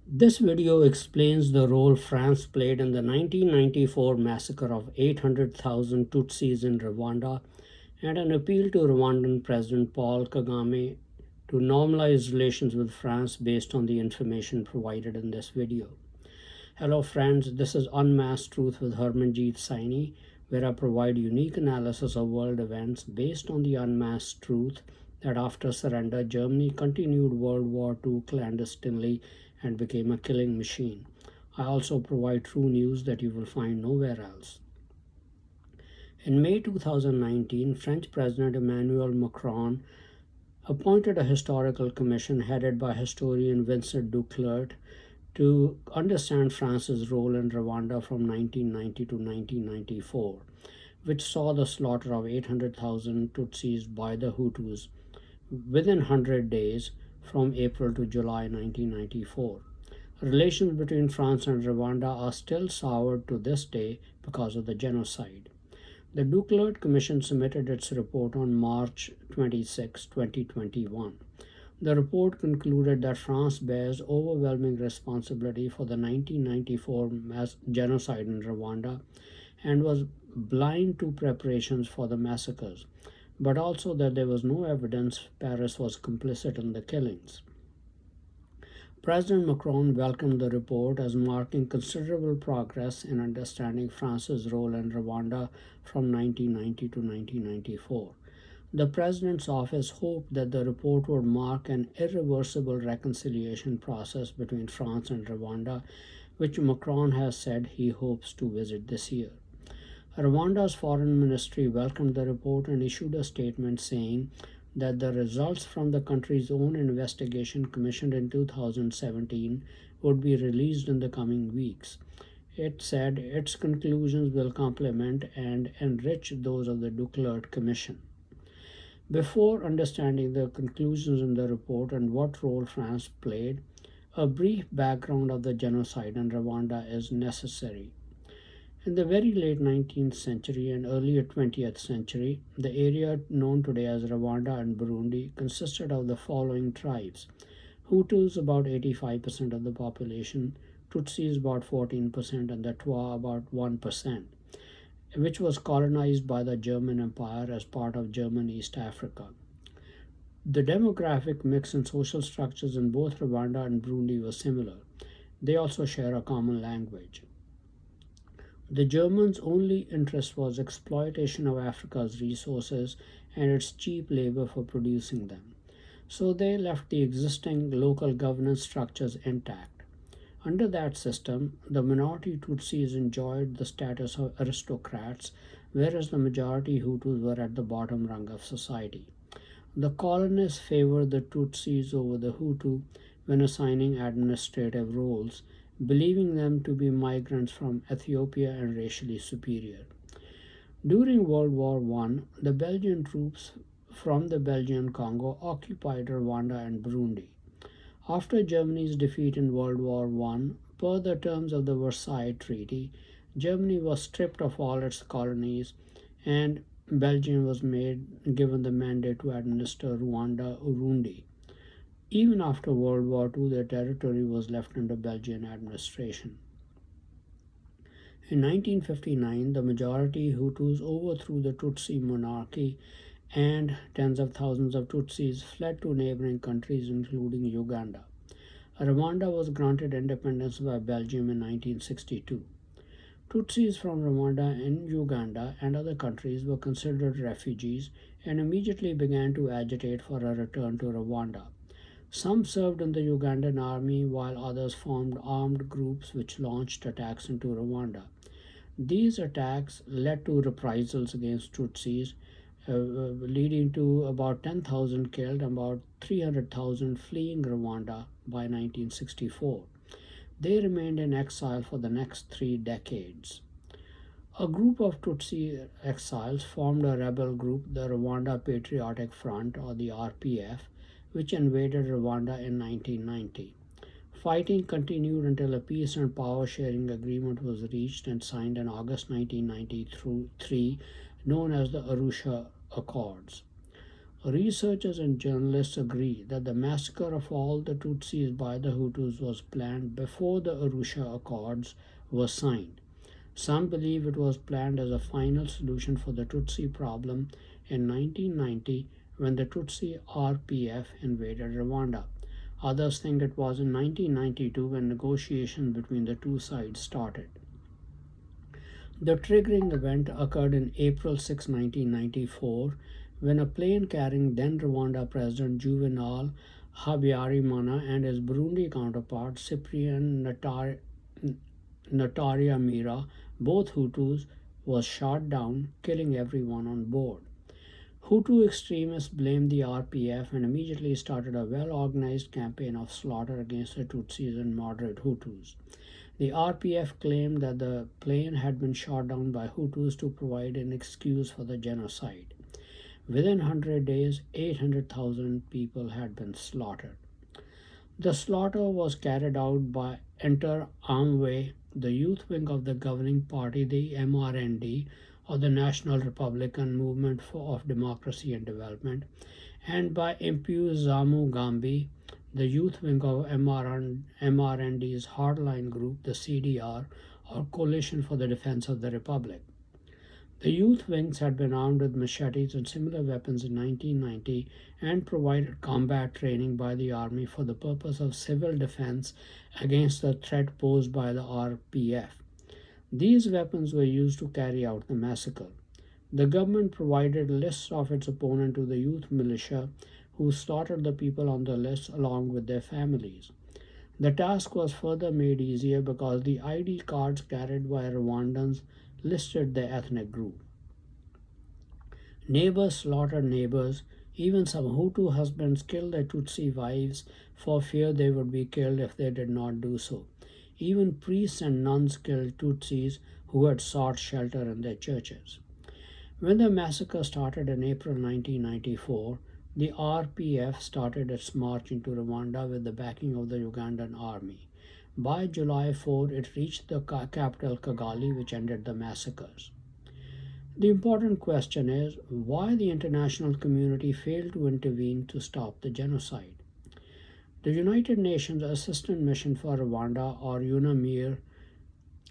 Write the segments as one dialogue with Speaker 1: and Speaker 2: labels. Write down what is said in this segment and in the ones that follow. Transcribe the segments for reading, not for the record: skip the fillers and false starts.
Speaker 1: This video explains the role France played in the 1994 massacre of 800,000 Tutsis in Rwanda and an appeal to Rwandan President Paul Kagame to normalize relations with France based on the information provided in this video. Hello friends, this is Unmasked Truth with Harmanjeet Saini, where I provide unique analysis of world events based on the unmasked truth that after surrender, Germany continued World War II clandestinely and became a killing machine. I also provide true news that you will find nowhere else. In May 2019, French President Emmanuel Macron appointed a historical commission headed by historian Vincent Duclerc to understand France's role in Rwanda from 1990 to 1994, which saw the slaughter of 800,000 Tutsis by the Hutus within 100 days from April to July 1994. Relations between France and Rwanda are still soured to this day because of the genocide. The Duclerc Commission submitted its report on March 26, 2021. The report concluded that France bears overwhelming responsibility for the 1994 genocide in Rwanda and was blind to preparations for the massacres, but also that there was no evidence Paris was complicit in the killings. President Macron welcomed the report as marking considerable progress in understanding France's role in Rwanda from 1990 to 1994. The President's office hoped that the report would mark an irreversible reconciliation process between France and Rwanda, which Macron has said he hopes to visit this year. Rwanda's foreign ministry welcomed the report and issued a statement saying that the results from the country's own investigation commissioned in 2017 would be released in the coming weeks. It said its conclusions will complement and enrich those of the Duclerc Commission. Before understanding the conclusions in the report and what role France played, a brief background of the genocide in Rwanda is necessary. In the very late 19th century and earlier 20th century, the area known today as Rwanda and Burundi consisted of the following tribes: Hutus, about 85% of the population, Tutsis, about 14%, and the Twa, about 1%, which was colonized by the German Empire as part of German East Africa. The demographic mix and social structures in both Rwanda and Burundi were similar. They also share a common language. The Germans' only interest was exploitation of Africa's resources and its cheap labor for producing them. So they left the existing local governance structures intact. Under that system, the minority Tutsis enjoyed the status of aristocrats, whereas the majority Hutus were at the bottom rung of society. The colonists favored the Tutsis over the Hutu when assigning administrative roles, believing them to be migrants from Ethiopia and racially superior. During World War I, the Belgian troops from the Belgian Congo occupied Rwanda and Burundi. After Germany's defeat in World War I, per the terms of the Versailles Treaty, Germany was stripped of all its colonies and Belgium was given the mandate to administer Rwanda Urundi. Even after World War II, their territory was left under Belgian administration. In 1959, the majority Hutus overthrew the Tutsi monarchy and tens of thousands of Tutsis fled to neighboring countries including Uganda. Rwanda was granted independence by Belgium in 1962. Tutsis from Rwanda and Uganda and other countries were considered refugees and immediately began to agitate for a return to Rwanda. Some served in the Ugandan army while others formed armed groups which launched attacks into Rwanda. These attacks led to reprisals against Tutsis, leading to about 10,000 killed and about 300,000 fleeing Rwanda by 1964. They remained in exile for the next 3 decades. A group of Tutsi exiles formed a rebel group, the Rwanda Patriotic Front or the RPF, which invaded Rwanda in 1990. Fighting continued until a peace and power sharing agreement was reached and signed in August 1993, known as the Arusha Accords. Researchers and journalists agree that the massacre of all the Tutsis by the Hutus was planned before the Arusha Accords were signed. Some believe it was planned as a final solution for the Tutsi problem in 1990 when the Tutsi RPF invaded Rwanda. Others think it was in 1992 when negotiations between the two sides started. The triggering event occurred in April 6, 1994, when a plane carrying then Rwanda President Juvenal Habyarimana and his Burundi counterpart Cyprien Nataryamira, both Hutus, was shot down, killing everyone on board. Hutu extremists blamed the RPF and immediately started a well organized campaign of slaughter against the Tutsis and moderate Hutus. The RPF claimed that the plane had been shot down by Hutus to provide an excuse for the genocide. Within 100 days, 800,000 people had been slaughtered. The slaughter was carried out by Enter Amwe, the youth wing of the governing party, the MRND, or the National Republican Movement of Democracy and Development, and by Impuzamu Gambi, the youth wing of MRND's hardline group, the CDR, or Coalition for the Defense of the Republic. The youth wings had been armed with machetes and similar weapons in 1990 and provided combat training by the army for the purpose of civil defense against the threat posed by the RPF. These weapons were used to carry out the massacre. The government provided lists of its opponents to the youth militia, who slaughtered the people on the list along with their families. The task was further made easier because the ID cards carried by Rwandans listed their ethnic group. Neighbors slaughtered neighbors. Even some Hutu husbands killed their Tutsi wives for fear they would be killed if they did not do so. Even priests and nuns killed Tutsis who had sought shelter in their churches. When the massacre started in April 1994, the RPF started its march into Rwanda with the backing of the Ugandan army. By July 4, it reached the capital Kigali, which ended the massacres. The important question is why the international community failed to intervene to stop the genocide. The United Nations Assistance Mission for Rwanda, or UNAMIR,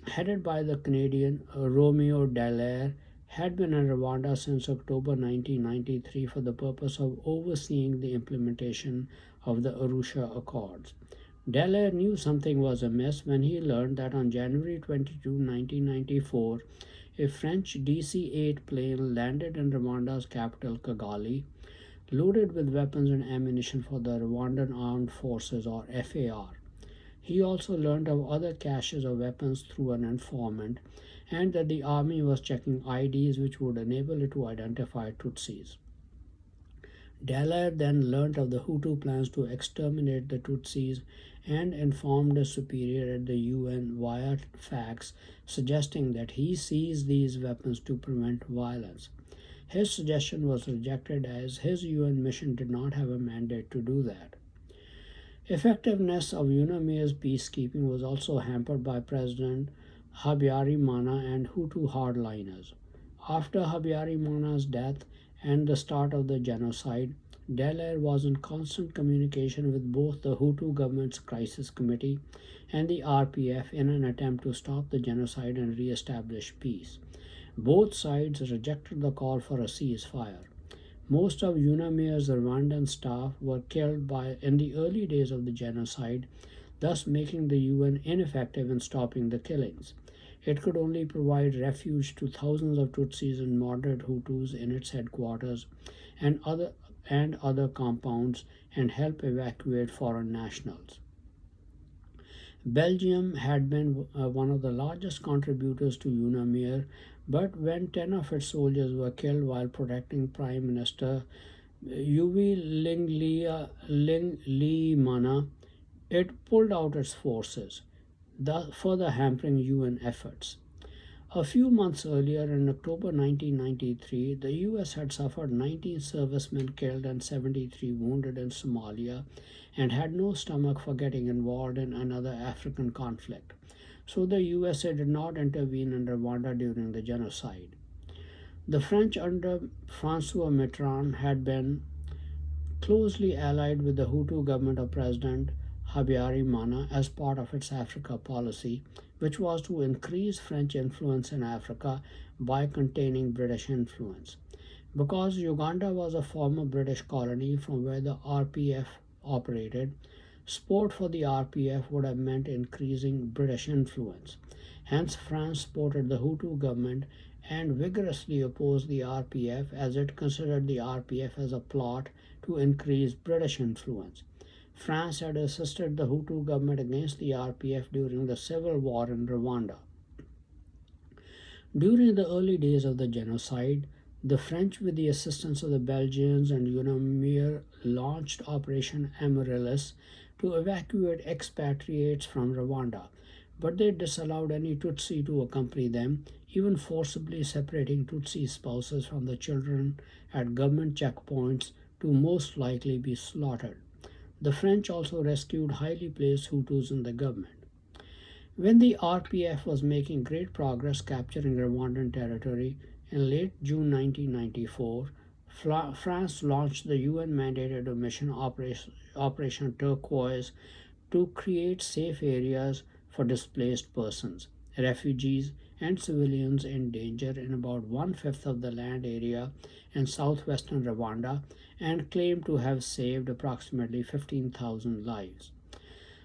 Speaker 1: headed by the Canadian Romeo Dallaire, had been in Rwanda since October 1993 for the purpose of overseeing the implementation of the Arusha Accords. Dallaire knew something was amiss when he learned that on January 22, 1994, a French DC-8 plane landed in Rwanda's capital, Kigali, loaded with weapons and ammunition for the Rwandan Armed Forces, or FAR. He also learned of other caches of weapons through an informant, and that the army was checking IDs which would enable it to identify Tutsis. Dallaire then learned of the Hutu plans to exterminate the Tutsis and informed his superior at the UN via fax, suggesting that he seize these weapons to prevent violence. His suggestion was rejected as his UN mission did not have a mandate to do that. Effectiveness of UNAMIR's peacekeeping was also hampered by President Habyarimana and Hutu hardliners. After Habyarimana's death and the start of the genocide, Dallaire was in constant communication with both the Hutu government's crisis committee and the RPF in an attempt to stop the genocide and re-establish peace. Both sides rejected the call for a ceasefire. Most of UNAMIR's Rwandan staff were killed in the early days of the genocide, thus making the UN ineffective in stopping the killings. It could only provide refuge to thousands of Tutsis and moderate Hutus in its headquarters and other compounds and help evacuate foreign nationals. Belgium had been one of the largest contributors to UNAMIR, but when 10 of its soldiers were killed while protecting Prime Minister Yui Linglimana, it pulled out its forces, thus further hampering UN efforts. A few months earlier, in October 1993, the US had suffered 19 servicemen killed and 73 wounded in Somalia and had no stomach for getting involved in another African conflict. So the USA did not intervene in Rwanda during the genocide. The French under Francois Mitterrand had been closely allied with the Hutu government of President Habyarimana as part of its Africa policy, which was to increase French influence in Africa by containing British influence. Because Uganda was a former British colony from where the RPF operated, support for the RPF would have meant increasing British influence. Hence, France supported the Hutu government and vigorously opposed the RPF as it considered the RPF as a plot to increase British influence. France had assisted the Hutu government against the RPF during the civil war in Rwanda. During the early days of the genocide, the French, with the assistance of the Belgians and UNAMIR, launched Operation Amaryllis to evacuate expatriates from Rwanda, but they disallowed any Tutsi to accompany them, even forcibly separating Tutsi spouses from the children at government checkpoints to most likely be slaughtered. The French also rescued highly placed Hutus in the government. When the RPF was making great progress capturing Rwandan territory, in late June 1994, France launched the UN mandated mission Operation Turquoise to create safe areas for displaced persons, refugees, and civilians in danger in about one-fifth of the land area in southwestern Rwanda and claimed to have saved approximately 15,000 lives.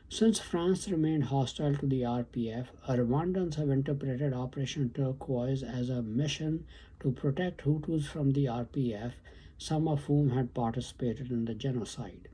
Speaker 1: Since France remained hostile to the RPF, Rwandans have interpreted Operation Turquoise as a mission to protect Hutus from the RPF, some of whom had participated in the genocide.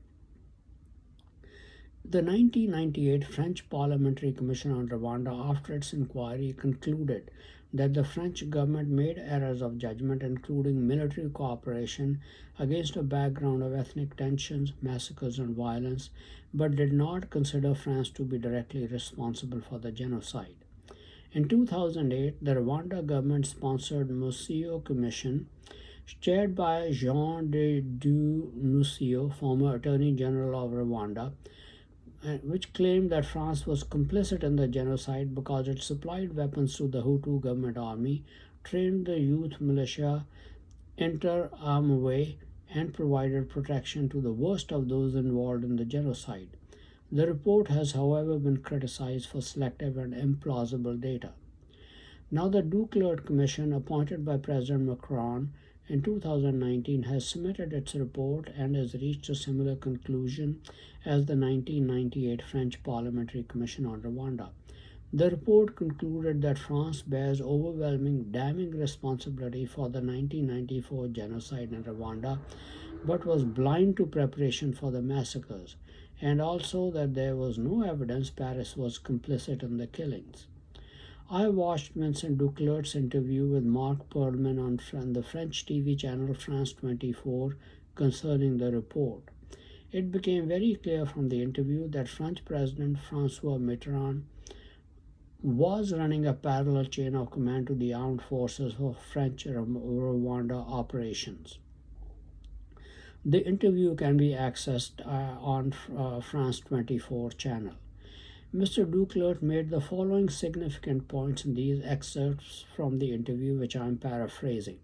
Speaker 1: The 1998 French Parliamentary Commission on Rwanda, after its inquiry, concluded that the French government made errors of judgment, including military cooperation against a background of ethnic tensions, massacres, and violence, but did not consider France to be directly responsible for the genocide. In 2008, the Rwanda government sponsored Museo Commission, chaired by Jean de Dieu Nusio, former Attorney General of Rwanda, which claimed that France was complicit in the genocide because it supplied weapons to the Hutu government army, trained the youth militia Interamwe, and provided protection to the worst of those involved in the genocide. The report has, however, been criticized for selective and implausible data. Now, the Duclerc Commission, appointed by President Macron in 2019, has submitted its report and has reached a similar conclusion as the 1998 French Parliamentary Commission on Rwanda. The report concluded that France bears overwhelming, damning responsibility for the 1994 genocide in Rwanda, but was blind to preparation for the massacres, and also that there was no evidence Paris was complicit in the killings. I watched Vincent Duclerc's interview with Marc Perlman on the French TV channel France 24 concerning the report. It became very clear from the interview that French President François Mitterrand was running a parallel chain of command to the armed forces for French Rwanda operations. The interview can be accessed on France 24 channel. Mr. Duclerc made the following significant points in these excerpts from the interview, which I am paraphrasing.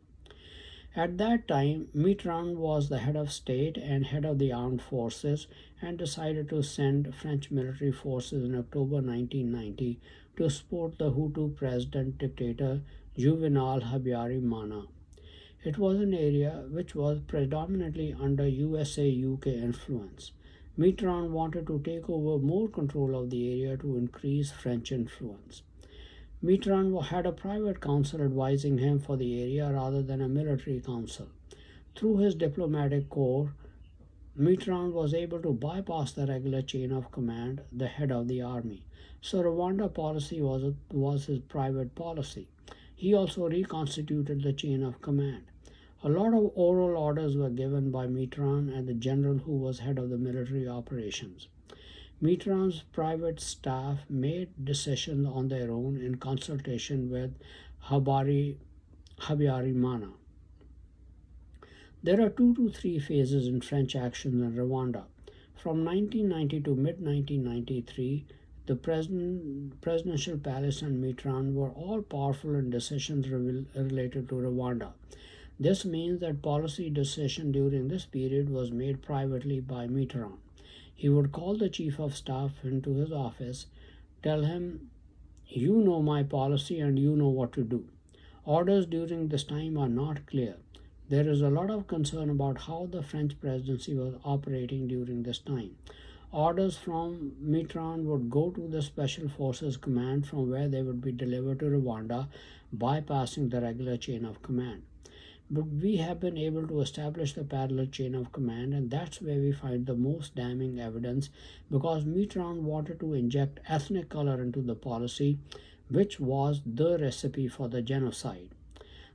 Speaker 1: At that time, Mitterrand was the head of state and head of the armed forces and decided to send French military forces in October 1990 to support the Hutu president dictator Juvenal Habyarimana. It was an area which was predominantly under USA-UK influence. Mitterrand wanted to take over more control of the area to increase French influence. Mitterrand had a private council advising him for the area rather than a military council. Through his diplomatic corps, Mitterrand was able to bypass the regular chain of command, the head of the army. So Rwanda policy was his private policy. He also reconstituted the chain of command. A lot of oral orders were given by Mitterrand and the general who was head of the military operations. Mitterrand's private staff made decisions on their own in consultation with Habyarimana. There are 2 to 3 phases in French actions in Rwanda. From 1990 to mid-1993, the presidential palace and Mitterrand were all powerful in decisions related to Rwanda. This means that policy decision during this period was made privately by Mitterrand. He would call the chief of staff into his office, tell him, "You know my policy and you know what to do." Orders during this time are not clear. There is a lot of concern about how the French presidency was operating during this time. Orders from Mitterrand would go to the Special Forces Command, from where they would be delivered to Rwanda, bypassing the regular chain of command. But we have been able to establish the parallel chain of command, and that's where we find the most damning evidence, because Mitterrand wanted to inject ethnic color into the policy, which was the recipe for the genocide.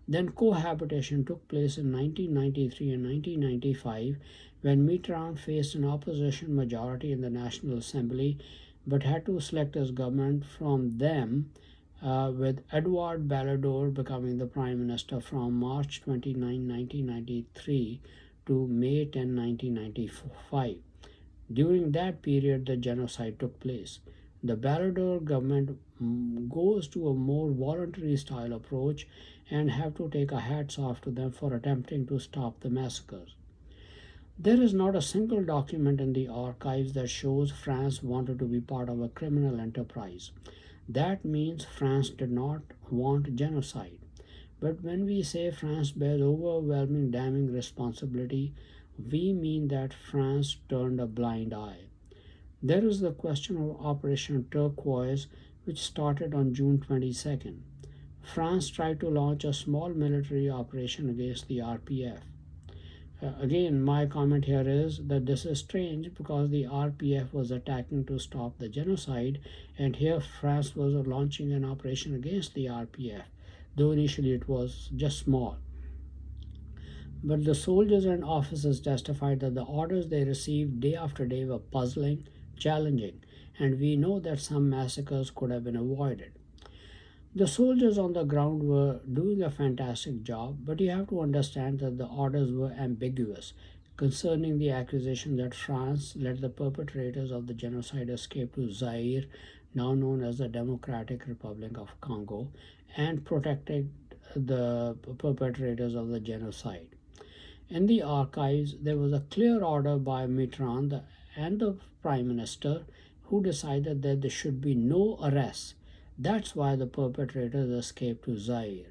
Speaker 1: Then cohabitation took place in 1993 and 1995, when Mitterrand faced an opposition majority in the National Assembly but had to select his government from them, with Edouard Balladur becoming the prime minister from March 29, 1993 to May 10, 1995. During that period, the genocide took place. The Balladur government goes to a more voluntary style approach and have to take a hats off to them for attempting to stop the massacres. There is not a single document in the archives that shows France wanted to be part of a criminal enterprise. That means France did not want genocide. But when we say France bears overwhelming damning responsibility, we mean that France turned a blind eye. There is the question of Operation Turquoise, which started on June 22nd. France tried to launch a small military operation against the RPF. Again, my comment here is that this is strange because the RPF was attacking to stop the genocide, and here France was launching an operation against the RPF, though initially it was just small. But the soldiers and officers testified that the orders they received day after day were puzzling, challenging, and we know that some massacres could have been avoided. The soldiers on the ground were doing a fantastic job, but you have to understand that the orders were ambiguous concerning the accusation that France let the perpetrators of the genocide escape to Zaire, now known as the Democratic Republic of Congo, and protected the perpetrators of the genocide. In the archives, there was a clear order by Mitterrand and the Prime Minister, who decided that there should be no arrests. That's why the perpetrators escaped to Zaire.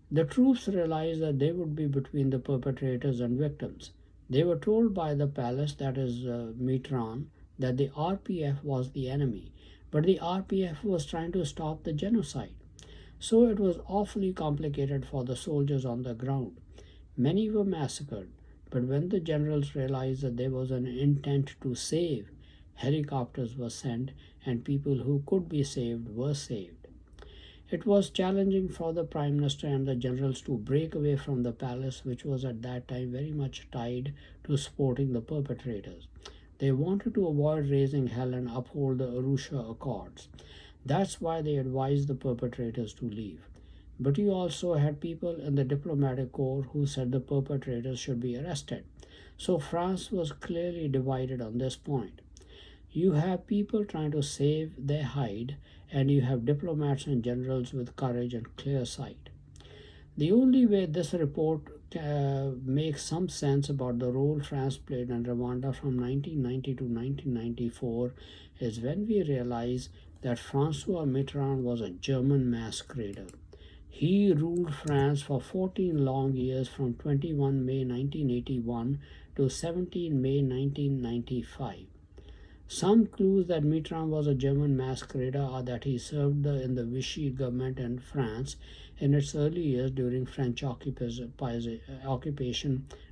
Speaker 1: The troops realized that they would be between the perpetrators and victims. They were told by the palace, that is Mitterrand, that the RPF was the enemy, but the RPF was trying to stop the genocide. So it was awfully complicated for the soldiers on the ground. Many were massacred, but when the generals realized that there was an intent to save, helicopters were sent and people who could be saved were saved. It was challenging for the Prime Minister and the generals to break away from the palace, which was at that time very much tied to supporting the perpetrators. They wanted to avoid raising hell and uphold the Arusha Accords. That's why they advised the perpetrators to leave. But you also had people in the diplomatic corps who said the perpetrators should be arrested. So France was clearly divided on this point. You have people trying to save their hide, and you have diplomats and generals with courage and clear sight. The only way this report makes some sense about the role France played in Rwanda from 1990 to 1994 is when we realize that Francois Mitterrand was a German masquerader. He ruled France for 14 long years, from 21 May 1981 to 17 May 1995. Some clues that Mitterrand was a German masquerader are that he served in the Vichy government in France in its early years during French occupation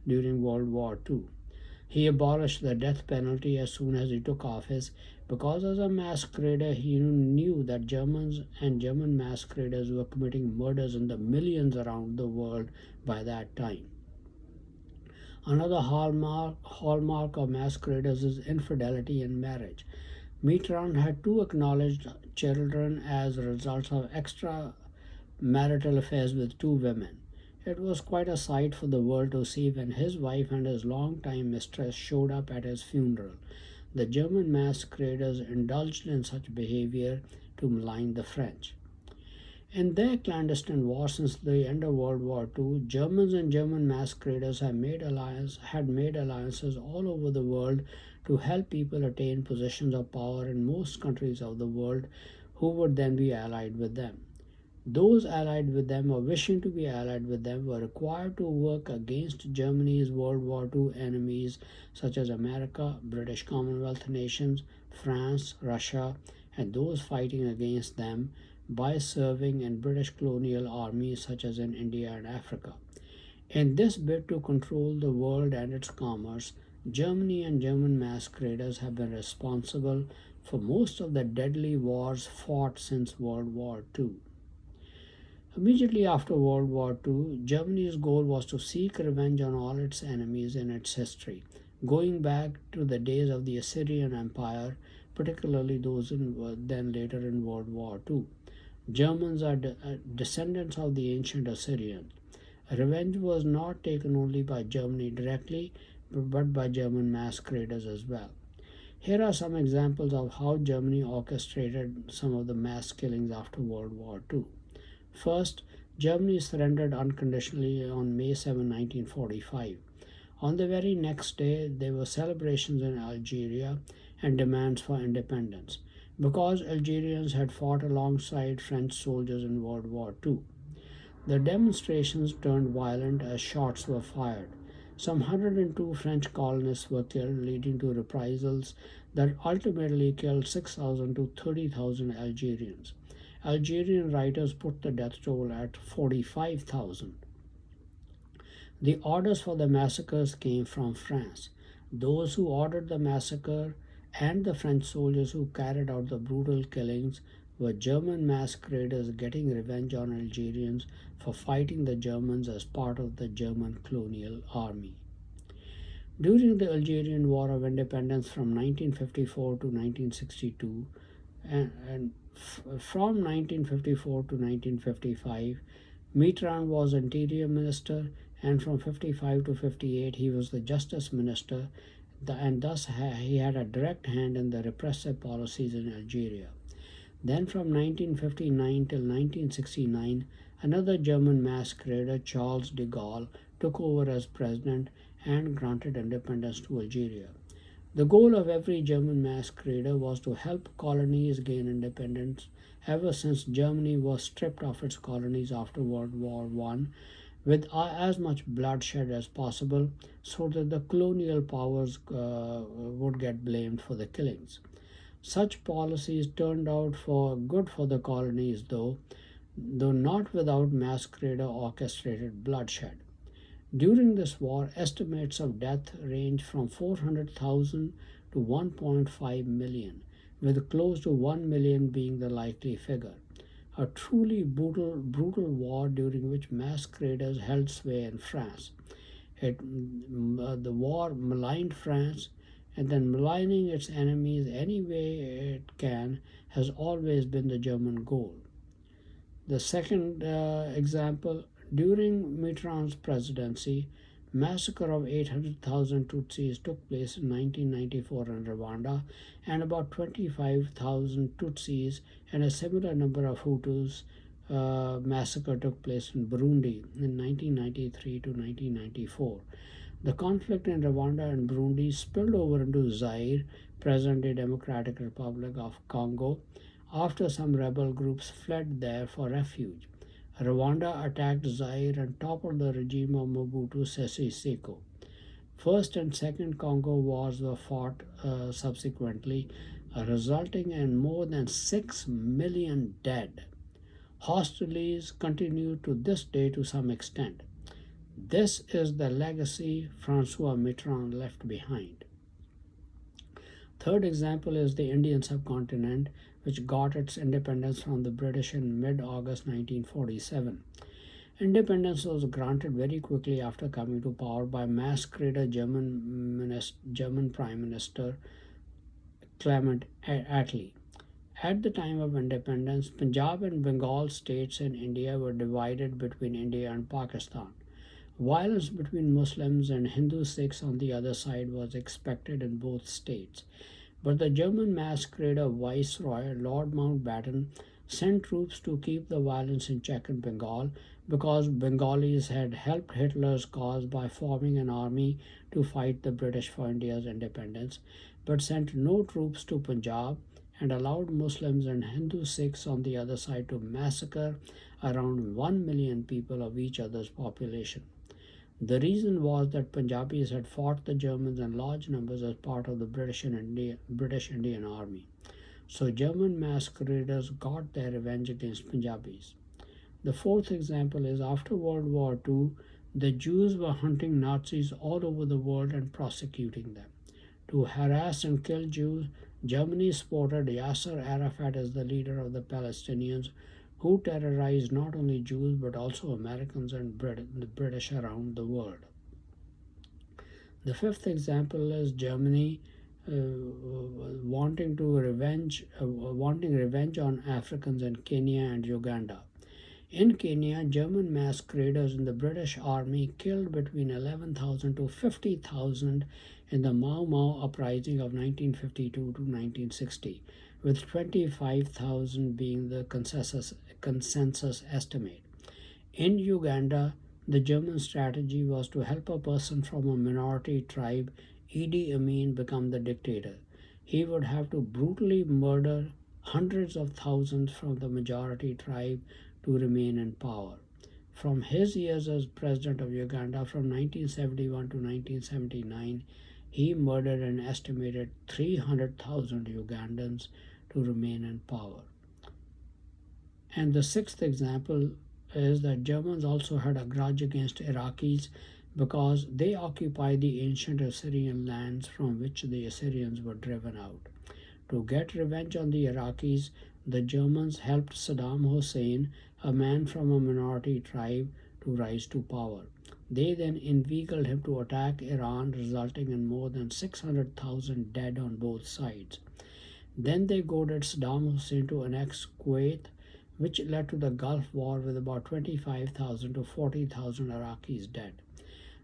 Speaker 1: during World War II. He abolished the death penalty as soon as he took office, because as a masquerader he knew that Germans and German masqueraders were committing murders in the millions around the world by that time. Another hallmark of masqueraders is infidelity in marriage. Mitterrand had two acknowledged children as results of extramarital affairs with two women. It was quite a sight for the world to see when his wife and his longtime mistress showed up at his funeral. The German masqueraders indulged in such behavior to malign the French. In their clandestine war since the end of World War II, Germans and German masqueraders had made alliances all over the world to help people attain positions of power in most countries of the world who would then be allied with them. Those allied with them or wishing to be allied with them were required to work against Germany's World War II enemies such as America, British Commonwealth nations, France, Russia, and those fighting against them by serving in British colonial armies such as in India and Africa. In this bid to control the world and its commerce, Germany and German masqueraders have been responsible for most of the deadly wars fought since World War II. Immediately after World War II, Germany's goal was to seek revenge on all its enemies in its history, going back to the days of the Assyrian Empire, particularly those then later in World War II. Germans are descendants of the ancient Assyrians. Revenge was not taken only by Germany directly, but by German masqueraders as well. Here are some examples of how Germany orchestrated some of the mass killings after World War II. First, Germany surrendered unconditionally on May 7, 1945. On the very next day, there were celebrations in Algeria and demands for independence because Algerians had fought alongside French soldiers in World War II. The demonstrations turned violent as shots were fired. Some 102 French colonists were killed, leading to reprisals that ultimately killed 6,000 to 30,000 Algerians. Algerian writers put the death toll at 45,000. The orders for the massacres came from France. Those who ordered the massacre and the French soldiers who carried out the brutal killings were German masqueraders getting revenge on Algerians for fighting the Germans as part of the German colonial army. During the Algerian War of Independence from 1954 to 1962 and from 1954 to 1955, Mitterrand was Interior Minister, and from 55 to 58 he was the Justice Minister, and thus he had a direct hand in the repressive policies in Algeria. Then from 1959 till 1969, another German masquerader, Charles de Gaulle, took over as president and granted independence to Algeria. The goal of every German masquerader was to help colonies gain independence ever since Germany was stripped of its colonies after World War I with as much bloodshed as possible so that the colonial powers would get blamed for the killings. Such policies turned out for good for the colonies though not without masquerader orchestrated bloodshed. During this war, estimates of death range from 400,000 to 1.5 million, with close to 1 million being the likely figure. A truly brutal war during which masqueraders held sway in France. The war maligned France, and then maligning its enemies any way it can has always been the German goal. The second example, during Mitterrand's presidency, massacre of 800,000 Tutsis took place in 1994 in Rwanda, and about 25,000 Tutsis and a similar number of Hutus massacre took place in Burundi in 1993 to 1994. The conflict in Rwanda and Burundi spilled over into Zaire, present-day Democratic Republic of Congo, after some rebel groups fled there for refuge. Rwanda attacked Zaire and toppled the regime of Mobutu Sese Seko. First and Second Congo Wars were fought subsequently, resulting in more than 6 million dead. Hostilities continue to this day to some extent. This is the legacy Francois Mitterrand left behind. Third example is the Indian subcontinent, which got its independence from the British in mid-August 1947. Independence was granted very quickly after coming to power by masquerader German Prime Minister Clement Attlee. At the time of independence, Punjab and Bengal states in India were divided between India and Pakistan. Violence between Muslims and Hindu Sikhs on the other side was expected in both states. But the German masquerader viceroy, Lord Mountbatten, sent troops to keep the violence in check in Bengal because Bengalis had helped Hitler's cause by forming an army to fight the British for India's independence, but sent no troops to Punjab and allowed Muslims and Hindu Sikhs on the other side to massacre around 1 million people of each other's population. The reason was that Punjabis had fought the Germans in large numbers as part of the British Indian Army. So German masqueraders got their revenge against Punjabis. The fourth example is after World War II, the Jews were hunting Nazis all over the world and prosecuting them. To harass and kill Jews, Germany supported Yasser Arafat as the leader of the Palestinians, who terrorized not only Jews but also Americans and the British around the world. The fifth example is Germany wanting revenge on Africans in Kenya and Uganda. In Kenya, German masqueraders in the British Army killed between 11,000 to 50,000 in the Mau Mau uprising of 1952 to 1960, with 25,000 being the consensus estimate. In Uganda, the German strategy was to help a person from a minority tribe, Idi Amin, become the dictator. He would have to brutally murder hundreds of thousands from the majority tribe to remain in power. From his years as president of Uganda from 1971 to 1979, he murdered an estimated 300,000 Ugandans to remain in power. And the sixth example is that Germans also had a grudge against Iraqis because they occupied the ancient Assyrian lands from which the Assyrians were driven out. To get revenge on the Iraqis, the Germans helped Saddam Hussein, a man from a minority tribe, to rise to power. They then inveigled him to attack Iran, resulting in more than 600,000 dead on both sides. Then they goaded Saddam Hussein to annex Kuwait, which led to the Gulf War with about 25,000 to 40,000 Iraqis dead.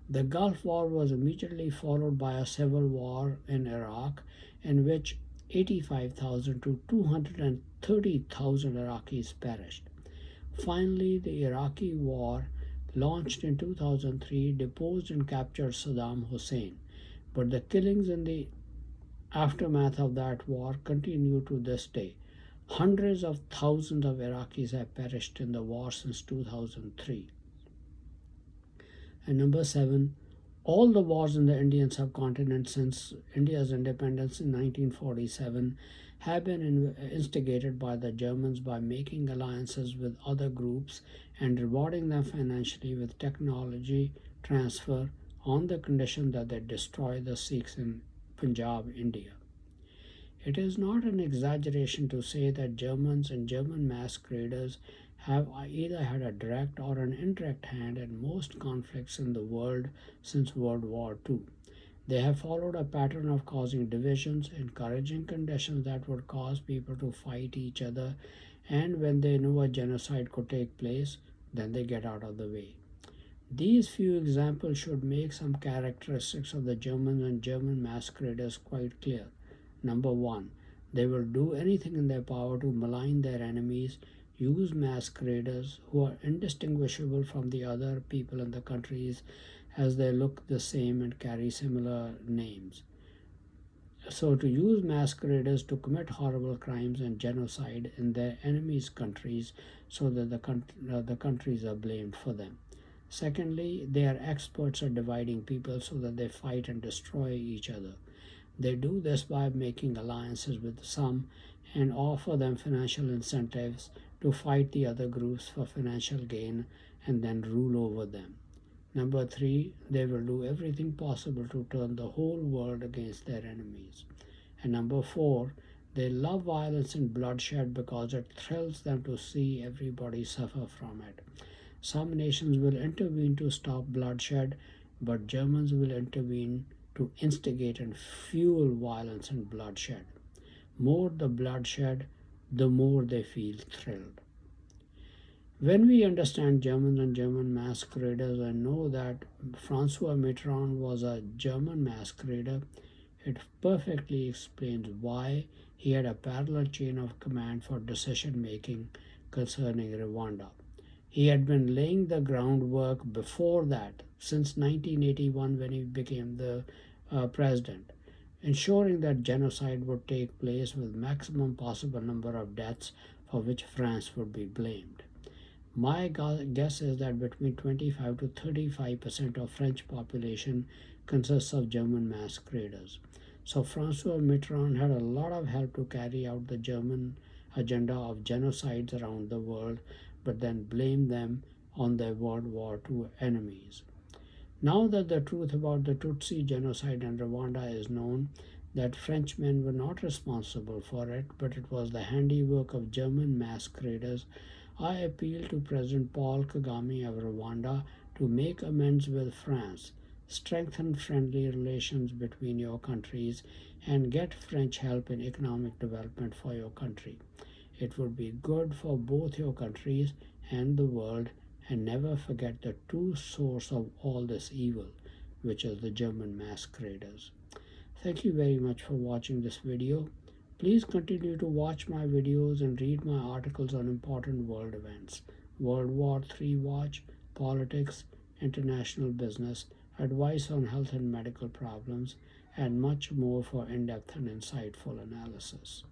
Speaker 1: The Gulf War was immediately followed by a civil war in Iraq, in which 85,000 to 230,000 Iraqis perished. Finally, the Iraqi war, launched in 2003, deposed and captured Saddam Hussein, but the killings in the aftermath of that war continue to this day. Hundreds of thousands of Iraqis have perished in the war since 2003. And number 7, all the wars in the Indian subcontinent since India's independence in 1947 have been instigated by the Germans by making alliances with other groups and rewarding them financially with technology transfer on the condition that they destroy the Sikhs in Punjab, India. It is not an exaggeration to say that Germans and German masqueraders have either had a direct or an indirect hand in most conflicts in the world since World War II. They have followed a pattern of causing divisions, encouraging conditions that would cause people to fight each other, and when they know a genocide could take place, then they get out of the way. These few examples should make some characteristics of the Germans and German masqueraders quite clear. Number 1, they will do anything in their power to malign their enemies, use masqueraders who are indistinguishable from the other people in the countries as they look the same and carry similar names. So, to use masqueraders to commit horrible crimes and genocide in their enemies' countries so that the countries are blamed for them. Secondly, they are experts at dividing people so that they fight and destroy each other. They do this by making alliances with some and offer them financial incentives to fight the other groups for financial gain and then rule over them. Number 3, they will do everything possible to turn the whole world against their enemies. And number 4, they love violence and bloodshed because it thrills them to see everybody suffer from it. Some nations will intervene to stop bloodshed, but Germans will intervene to instigate and fuel violence and bloodshed. More the bloodshed, the more they feel thrilled. When we understand Germans and German masqueraders and know that Francois Mitterrand was a German masquerader, It perfectly explains why he had a parallel chain of command for decision making concerning Rwanda. He had been laying the groundwork before that, since 1981 when he became the president, ensuring that genocide would take place with maximum possible number of deaths for which France would be blamed. My guess is that between 25 to 35% of French population consists of German masqueraders. So Francois Mitterrand had a lot of help to carry out the German agenda of genocides around the world, but then blame them on their World War II enemies. Now that the truth about the Tutsi genocide in Rwanda is known, that Frenchmen were not responsible for it, but it was the handiwork of German masqueraders, I appeal to President Paul Kagame of Rwanda to make amends with France, strengthen friendly relations between your countries, and get French help in economic development for your country. It would be good for both your countries and the world, and never forget the true source of all this evil, which is the German masqueraders. Thank you very much for watching this video. Please continue to watch my videos and read my articles on important world events, World War III watch, politics, international business, advice on health and medical problems, and much more for in-depth and insightful analysis.